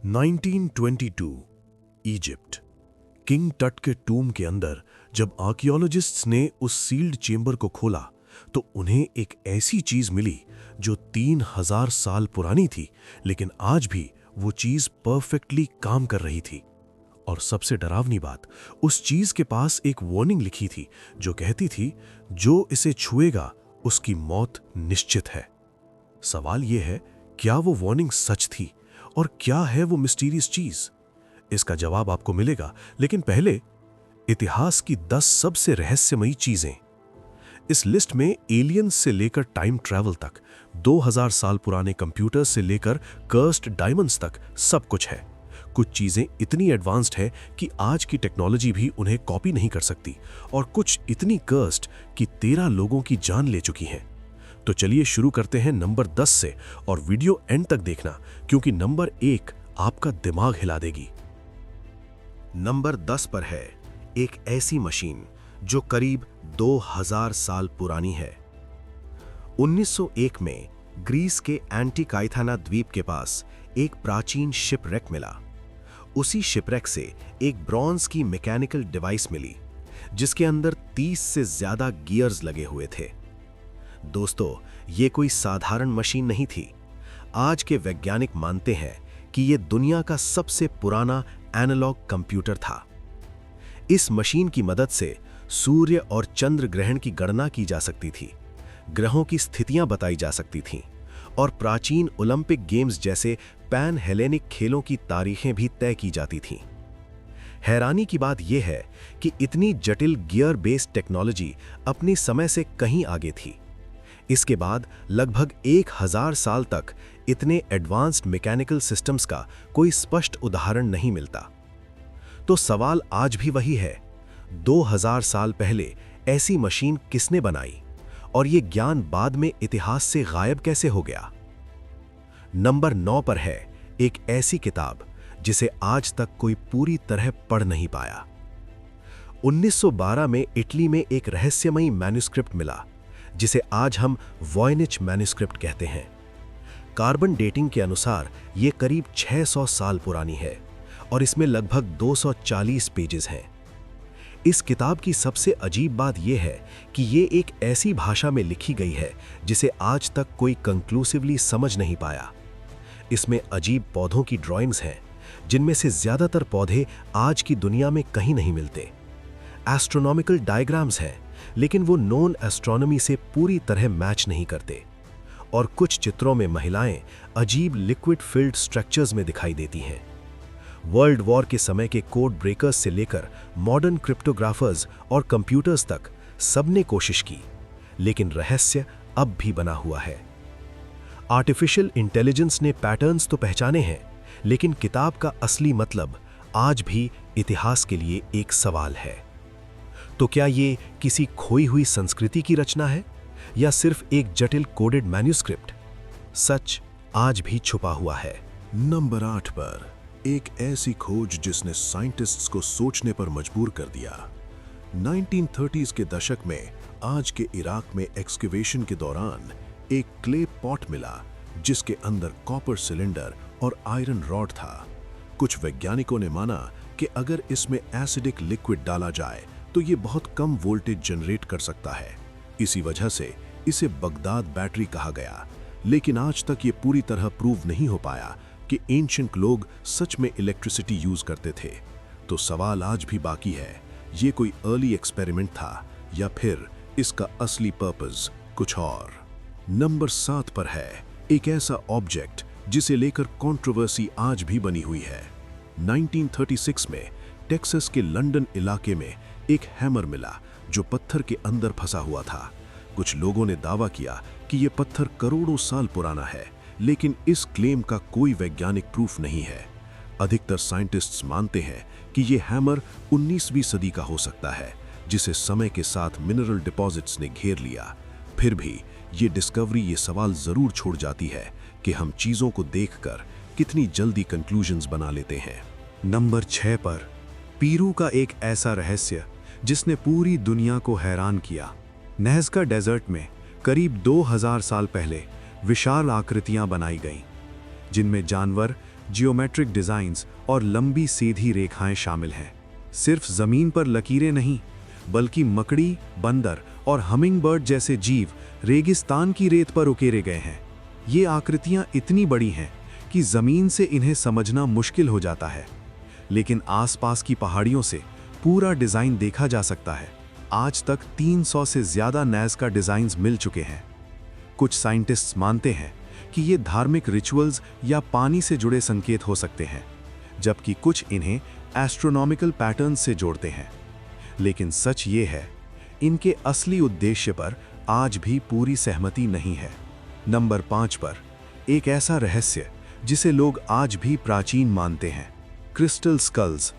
1922 Egypt. King टट के टूम के अंदर जब आर्कियोलॉजिस्ट्स ने उस सील्ड चेंबर को खोला तो उन्हें एक ऐसी चीज मिली जो 3000 साल पुरानी थी, लेकिन आज भी वो चीज परफेक्टली काम कर रही थी। और सबसे डरावनी बात, उस चीज के पास एक वार्निंग लिखी थी जो कहती थी जो इसे छुएगा उसकी मौत निश्चित है। सवाल यह है, क्या वो वार्निंग सच थी और क्या है वो मिस्टीरियस चीज? इसका जवाब आपको मिलेगा, लेकिन पहले इतिहास की 10 सबसे रहस्यमयी चीजें। इस लिस्ट में एलियंस से लेकर टाइम ट्रैवल तक, 2000 साल पुराने कंप्यूटर्स से लेकर कर्स्ड डायमंड्स तक सब कुछ है। कुछ चीजें इतनी एडवांस्ड है कि आज की टेक्नोलॉजी भी उन्हें कॉपी नहीं कर सकती, और कुछ इतनी कर्स्ड कि 13 लोगों की जान ले चुकी हैं। तो चलिए शुरू करते हैं नंबर 10 से, और वीडियो एंड तक देखना क्योंकि नंबर 1 आपका दिमाग हिला देगी। नंबर 10 पर है एक ऐसी मशीन जो करीब 2000 साल पुरानी है। 1901 में ग्रीस के एंटीकाइथाना द्वीप के पास एक प्राचीन शिपरेक मिला। उसी शिपरेक से एक ब्रॉन्ज की मैकेनिकल डिवाइस मिली जिसके अंदर 30 से ज्यादा गियर्स लगे हुए थे। दोस्तों, ये कोई साधारण मशीन नहीं थी। आज के वैज्ञानिक मानते हैं कि ये दुनिया का सबसे पुराना एनालॉग कंप्यूटर था। इस मशीन की मदद से सूर्य और चंद्र ग्रहण की गणना की जा सकती थी, ग्रहों की स्थितियां बताई जा सकती थीं, और प्राचीन ओलंपिक गेम्स जैसे पैन हेलेनिक खेलों की तारीखें भी तय की जाती थीं। हैरानी की बात यह है कि इतनी जटिल गियर बेस्ड टेक्नोलॉजी अपने समय से कहीं आगे थी। इसके बाद लगभग 1000 साल तक इतने एडवांस्ड मैकेनिकल सिस्टम्स का कोई स्पष्ट उदाहरण नहीं मिलता। तो सवाल आज भी वही है, 2000 साल पहले ऐसी मशीन किसने बनाई और ये ज्ञान बाद में इतिहास से गायब कैसे हो गया? नंबर 9 पर है एक ऐसी किताब जिसे आज तक कोई पूरी तरह पढ़ नहीं पाया। 1912 में इटली में एक रहस्यमयी मैन्युस्क्रिप्ट मिला जिसे आज हम वॉयनिच मैन्युस्क्रिप्ट कहते हैं। कार्बन डेटिंग के अनुसार यह करीब 600 साल पुरानी है और इसमें लगभग 240 पेजेस हैं। इस किताब की सबसे अजीब बात यह है कि ये एक ऐसी भाषा में लिखी गई है जिसे आज तक कोई कंक्लूसिवली समझ नहीं पाया। इसमें अजीब पौधों की ड्राइंग्स हैं जिनमें से ज्यादातर पौधे आज की दुनिया में कहीं नहीं मिलते। एस्ट्रोनॉमिकल डायग्राम्स हैं, लेकिन वो नॉन एस्ट्रोनॉमी से पूरी तरह मैच नहीं करते, और कुछ चित्रों में महिलाएं अजीब लिक्विड फिल्ड स्ट्रक्चर्स में दिखाई देती हैं। वर्ल्ड वॉर के समय के कोड ब्रेकर्स से लेकर मॉडर्न क्रिप्टोग्राफर्स और कंप्यूटर्स तक सबने कोशिश की, लेकिन रहस्य अब भी बना हुआ है। आर्टिफिशियल इंटेलिजेंस ने पैटर्न्स तो पहचाने हैं, लेकिन किताब का असली मतलब आज भी इतिहास के लिए एक सवाल है। तो क्या ये किसी खोई हुई संस्कृति की रचना है या सिर्फ एक जटिल कोडेड मैन्युस्क्रिप्ट? सच आज भी छुपा हुआ है। नंबर 8 पर एक ऐसी खोज जिसने साइंटिस्ट्स को सोचने पर मजबूर कर दिया। 1930s के दशक में आज के इराक में एक्सकेवेशन के दौरान एक क्ले पॉट मिला जिसके अंदर कॉपर सिलेंडर और आयरन रॉड था। कुछ वैज्ञानिकों ने माना कि अगर इसमें एसिडिक लिक्विड डाला जाए तो ये बहुत कम वोल्टेज जनरेट कर सकता है। इसी वजह से इसे बगदाद बैटरी कहा गया, लेकिन आज तक ये पूरी तरह प्रूव नहीं हो पाया कि एंशिएंट लोग सच में इलेक्ट्रिसिटी यूज करते थे। तो सवाल आज भी बाकी है, ये कोई अर्ली एक्सपेरिमेंट था या फिर इसका असली पर्पस कुछ और? नंबर 7 पर है एक ऐसा ऑब्जेक्ट जिसे लेकर कंट्रोवर्सी आज भी बनी हुई है। 1936 में टेक्सास के लंदन इलाके में एक हैमर मिला जो पत्थर के अंदर फंसा हुआ था। कुछ लोगों ने दावा किया कि यह पत्थर करोड़ों साल पुराना है, लेकिन इस क्लेम का कोई वैज्ञानिक प्रूफ नहीं है। अधिकतर साइंटिस्ट्स मानते हैं कि यह हैमर 19वीं सदी का हो सकता है, जिसे समय के साथ मिनरल डिपॉजिट्स ने घेर लिया। फिर भी ये डिस्कवरी ये सवाल जरूर छोड़ जाती है कि हम चीजों को देखकर कितनी जल्दी कंक्लूजन्स बना लेते हैं। नंबर 6 पर पीरू का एक ऐसा रहस्य जिसने पूरी दुनिया को हैरान किया। नहज़का डेजर्ट में करीब 2000 साल पहले विशाल आकृतियां बनाई गईं, जिनमें जानवर जियोमेट्रिक डिजाइन्स और लंबी सीधी रेखाएं शामिल हैं। सिर्फ जमीन पर लकीरें नहीं, बल्कि मकड़ी, बंदर और हमिंगबर्ड जैसे जीव रेगिस्तान की रेत पर उकेरे गए हैं। ये आकृतियां इतनी बड़ी हैं कि जमीन से इन्हें समझना मुश्किल हो जाता है, लेकिन आसपास की पहाड़ियों से पूरा डिजाइन देखा जा सकता है। आज तक 300 से ज्यादा नाज़का डिजाइन्स मिल चुके हैं। कुछ साइंटिस्ट्स मानते हैं कि ये धार्मिक रिचुअल्स या पानी से जुड़े संकेत हो सकते हैं, जबकि कुछ इन्हें एस्ट्रोनॉमिकल पैटर्न से जोड़ते हैं। लेकिन सच ये है, इनके असली उद्देश्य पर आज भी पूरी सहमति नहीं है। नंबर 5 पर एक ऐसा रहस्य जिसे लोग आज भी प्राचीन मानते हैं, क्रिस्टल स्कल्स,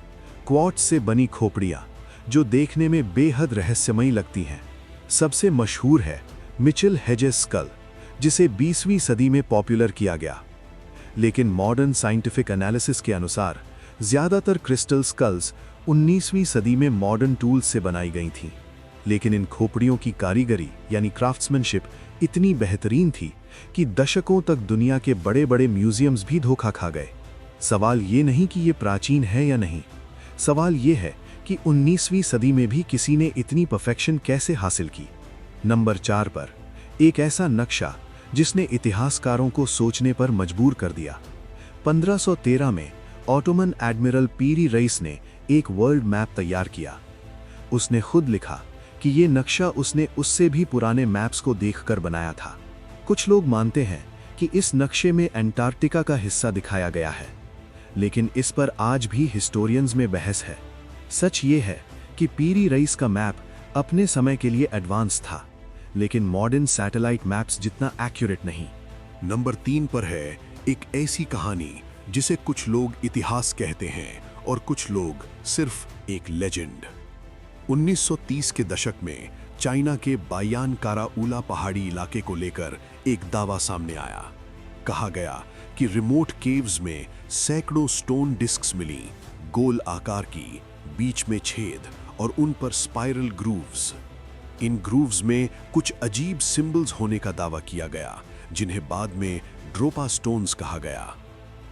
क्वार्ट्ज से बनी खोपड़ियां जो देखने में बेहद रहस्यमयी लगती हैं। सबसे मशहूर है मिचेल हेजेस स्कल, जिसे 20वीं सदी में पॉपुलर किया गया। लेकिन मॉडर्न साइंटिफिक एनालिसिस के अनुसार ज्यादातर क्रिस्टल स्कल्स 19वीं सदी में मॉडर्न टूल्स से बनाई गई थीं। लेकिन इन खोपड़ियों की कारीगरी यानी क्राफ्ट्समैनशिप इतनी बेहतरीन थी कि दशकों तक दुनिया के बड़े बड़े म्यूजियम्स भी धोखा खा गए। सवाल ये नहीं कि ये प्राचीन है या नहीं, सवाल ये है कि 19वीं सदी में भी किसी ने इतनी परफेक्शन कैसे हासिल की। नंबर 4 पर एक ऐसा नक्शा जिसने इतिहासकारों को सोचने पर मजबूर कर दिया। 1513 में ऑटोमन एडमिरल पीरी रईस ने एक वर्ल्ड मैप तैयार किया। उसने खुद लिखा कि ये नक्शा उसने उससे भी पुराने मैप्स को देखकर बनाया था। कुछ लोग मानते हैं कि इस नक्शे में अंटार्कटिका का हिस्सा दिखाया गया है, लेकिन इस पर आज भी हिस्टोरियंस में बहस है। सच ये है कि पीरी रईस का मैप अपने समय के लिए एडवांस था, लेकिन मॉडर्न सैटेलाइट मैप्स जितना एक्यूरेट नहीं। नंबर 3 पर है एक ऐसी कहानी जिसे कुछ लोग इतिहास कहते हैं और कुछ लोग सिर्फ एक लेजेंड। 1930 के दशक में चाइना के बायान काराउला पहाड़ी इलाके को लेकर एक दावा सामने आया। कहा गया कि रिमोट केव्स में सैकड़ों स्टोन डिस्क्स मिली, गोल आकार की, बीच में छेद और उन पर स्पाइरल ग्रूव्स। इन ग्रूव्स में कुछ अजीब सिंबल्स होने का दावा किया गया, जिन्हें बाद में ड्रोपा स्टोन्स कहा गया।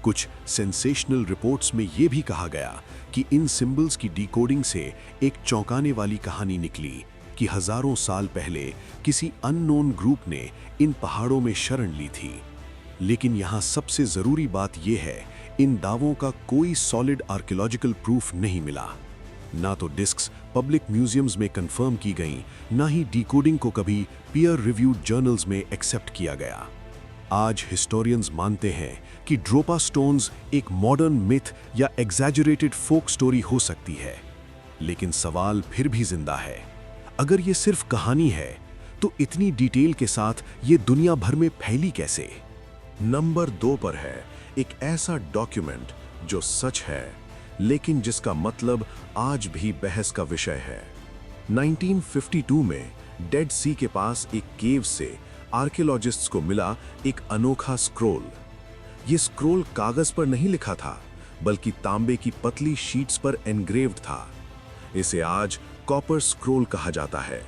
कुछ सेंसेशनल रिपोर्ट्स में यह भी कहा गया कि इन सिंबल्स की डिकोडिंग से एक चौंकाने वाली कहानी निकली कि हजारों साल पहले किसी अननोन ग्रुप ने इन पहाड़ों में शरण ली थी। लेकिन यहाँ सबसे जरूरी बात यह है, इन दावों का कोई सॉलिड आर्कियोलॉजिकल प्रूफ नहीं मिला। ना तो डिस्क्स पब्लिक म्यूजियम्स में कंफर्म की गईं, ना ही डिकोडिंग को कभी पीयर रिव्यूड जर्नल्स में एक्सेप्ट किया गया। आज हिस्टोरियंस मानते हैं कि ड्रोपा स्टोन्स एक मॉडर्न मिथ या एग्जैजरेटेड फोक स्टोरी हो सकती है, लेकिन सवाल फिर भी जिंदा है। अगर ये सिर्फ कहानी है तो इतनी डिटेल के साथ ये दुनिया भर में फैली कैसे? नंबर 2 पर है एक ऐसा डॉक्यूमेंट जो सच है, लेकिन जिसका मतलब आज भी बहस का विषय है। 1952 में डेड सी के पास एक केव से आर्कियोलॉजिस्ट्स को मिला एक अनोखा स्क्रोल। ये स्क्रोल कागज पर नहीं लिखा था, बल्कि तांबे की पतली शीट्स पर एनग्रेव्ड था। इसे आज कॉपर स्क्रोल कहा जाता है।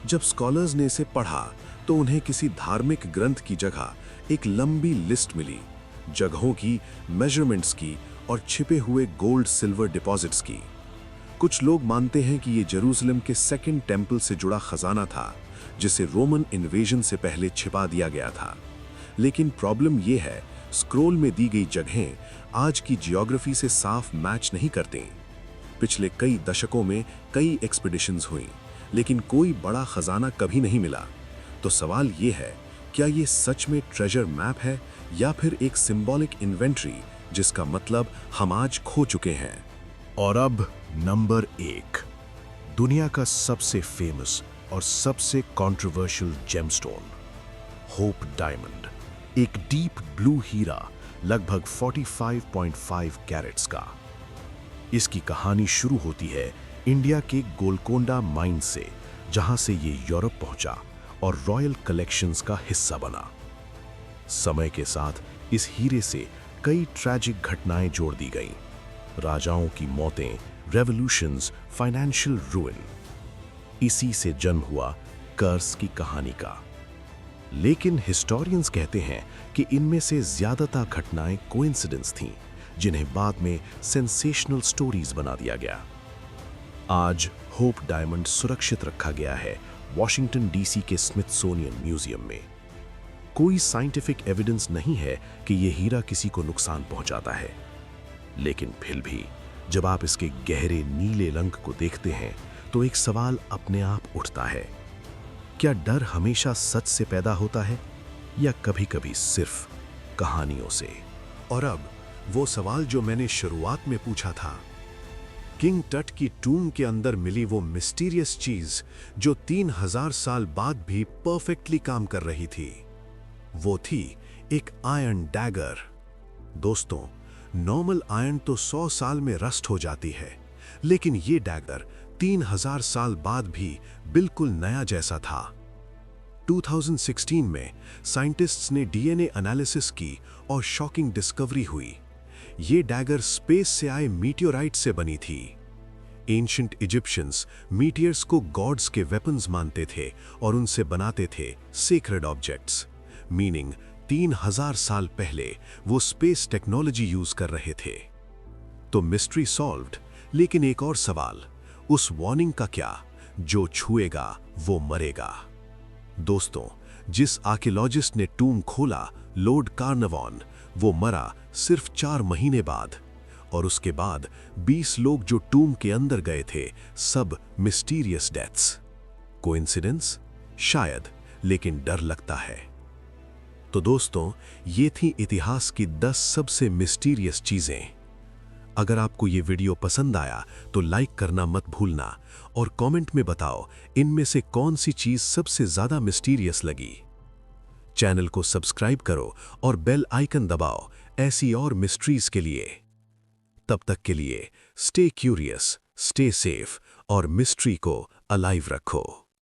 जब स्कॉलर्स ने इसे पढ़ा तो उन्हें किसी धार्मिक ग्रंथ की जगह एक लंबी लिस्ट मिली, जगहों की, मेजरमेंट्स की और छिपे हुए गोल्ड सिल्वर डिपॉजिट्स की। कुछ लोग मानते हैं कि ये जेरूसलम के सेकंड टेंपल से जुड़ा खजाना था, जिसे रोमन इन्वेजन से पहले छिपा दिया गया था। लेकिन प्रॉब्लम यह है, स्क्रोल में दी गई जगहें आज की जियोग्राफी से साफ मैच नहीं करती। पिछले कई दशकों में कई एक्सपीडिशंस हुई, लेकिन कोई बड़ा खजाना कभी नहीं मिला। तो सवाल ये है, क्या ये सच में ट्रेजर मैप है या फिर एक सिंबॉलिक इन्वेंट्री जिसका मतलब हम आज खो चुके हैं? और अब नंबर 1, दुनिया का सबसे फेमस और सबसे कंट्रोवर्शियल जेमस्टोन, होप डायमंड, एक डीप ब्लू हीरा लगभग 45.5 कैरेट्स का। इसकी कहानी शुरू होती है इंडिया के गोलकोंडा माइन से, जहां से ये यूरोप पहुंचा और रॉयल कलेक्शंस का हिस्सा बना। समय के साथ इस हीरे से कई ट्रैजिक घटनाएं जोड़ दी गईं, राजाओं की मौतें, रेवोल्यूशंस, फाइनेंशियल रूइन। इसी से जन्म हुआ कर्स की कहानी का। लेकिन हिस्टोरियंस कहते हैं कि इनमें से ज्यादातर घटनाएं कोइंसिडेंस थीं, जिन्हें बाद में सेंसेशनल स्टोरीज बना दिया गया। आज होप डायमंड सुरक्षित रखा गया है वॉशिंगटन डीसी के स्मिथसोनियन म्यूजियम में। कोई साइंटिफिक एविडेंस नहीं है कि यह हीरा किसी को नुकसान पहुंचाता है, लेकिन फिर भी जब आप इसके गहरे नीले रंग को देखते हैं तो एक सवाल अपने आप उठता है, क्या डर हमेशा सच से पैदा होता है या कभी-कभी सिर्फ कहानियों से? और अब वो सवाल जो मैंने शुरुआत में पूछा था, किंग टट की टूम के अंदर मिली वो मिस्टीरियस चीज जो 3000 साल बाद भी परफेक्टली काम कर रही थी, वो थी एक आयरन डैगर। दोस्तों, नॉर्मल आयरन तो 100 साल में रस्ट हो जाती है, लेकिन ये डैगर 3000 साल बाद भी बिल्कुल नया जैसा था। 2016 में साइंटिस्ट्स ने डीएनए एनालिसिस की और शॉकिंग डिस्कवरी हुई। ये डैगर स्पेस से आए मीटियोराइट से बनी थी। एंशिएंट इजिप्शियंस मीटियर्स को गॉड्स के वेपन्स मानते थे और उनसे बनाते थे सेक्रेड ऑब्जेक्ट्स, मीनिंग 3000 साल पहले वो स्पेस टेक्नोलॉजी यूज कर रहे थे। तो मिस्ट्री सॉल्व्ड, लेकिन एक और सवाल, उस वार्निंग का क्या, जो छुएगा वो मरेगा? दोस्तों, जिस आर्कियोलॉजिस्ट ने टूम खोला, लॉर्ड कार्नवान, वो मरा सिर्फ 4 महीने बाद, और उसके बाद 20 लोग जो टूम के अंदर गए थे, सब मिस्टीरियस डेथ्स। कोइंसिडेंस? शायद, लेकिन डर लगता है। तो दोस्तों, ये थी इतिहास की 10 सबसे मिस्टीरियस चीजें। अगर आपको ये वीडियो पसंद आया तो लाइक करना मत भूलना और कमेंट में बताओ इनमें से कौन सी चीज सबसे ज्यादा मिस्टीरियस लगी। चैनल को सब्सक्राइब करो और बेल आइकन दबाओ ऐसी और मिस्ट्रीज के लिए। तब तक के लिए स्टे क्यूरियस, स्टे सेफ और मिस्ट्री को अलाइव रखो।